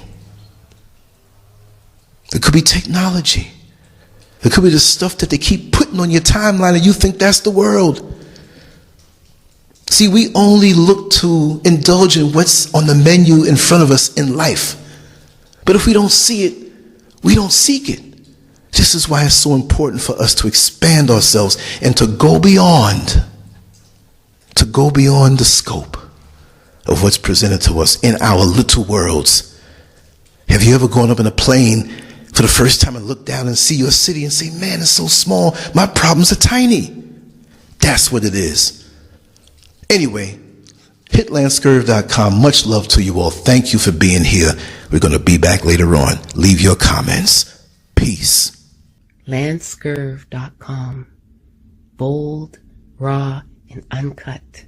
It could be technology. It could be the stuff that they keep putting on your timeline and you think that's the world. See, we only look to indulge in what's on the menu in front of us in life. But if we don't see it, we don't seek it. This is why it's so important for us to expand ourselves and to go beyond the scope of what's presented to us in our little worlds. Have you ever gone up in a plane for the first time and looked down and see your city and say, man, it's so small, my problems are tiny? That's what it is. Anyway, hit Lancescurv.com. Much love to you all. Thank you for being here. We're going to be back later on. Leave your comments. Peace. Lancescurv.com. Bold, raw, and uncut.